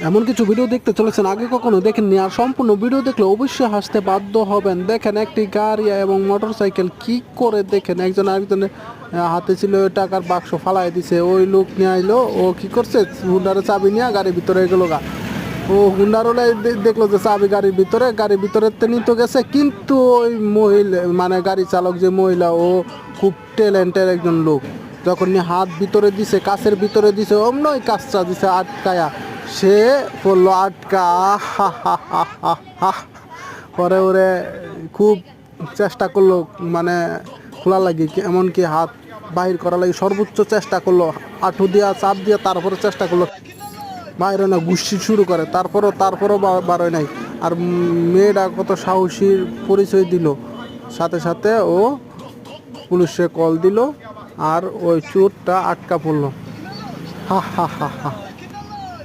এমন কিছু ভিডিও দেখতে চলেছেন আগে কখনো দেখেননি, আর সম্পূর্ণ ভিডিও দেখলে অবশ্যই হাসতে বাধ্য হবেন। দেখেন একটি গাড়ি এবং মোটরসাইকেল কি করে, দেখেন একজন আরেকজনের হাতে ছিল ওই টাকার বাক্স ফালাই দিছে, ওই লোক নিয়ে আইলো, ও কি করছে হুন্ডারে চাবি নিয়ে গাড়ির ভিতরে গেলো গা। ও হুন্ডারওয়ালা দেখলো যে চাবি গাড়ির ভিতরে নিয়ে তো গেছে, কিন্তু ওই মহিলা মানে গাড়ি চালক যে মহিলা, ও খুব ট্যালেন্টের একজন লোক। যখন নিয়ে হাত ভিতরে দিছে, কাছের ভিতরে দিছে, অমন ওই কাজটা দিছে আটকায়া, সে পড়লো আটকা। হা হা হা হা হা। পরে ওরে খুব চেষ্টা করলো, মানে খোলা লাগি এমনকি হাত বাহির করা লাগি সর্বোচ্চ চেষ্টা করলো, আঁঠু দিয়া চাপ দিয়া তারপরে চেষ্টা করলো বাইরে না, গুষ্টি শুরু করে, তারপরও বারোয় নাই। আর মেয়েটা কত সাহসীর পরিচয় দিল, সাথে সাথে ও পুলিশে কল দিল, আর ওই চোরটা আটকা পড়লো। হা হা হা হা।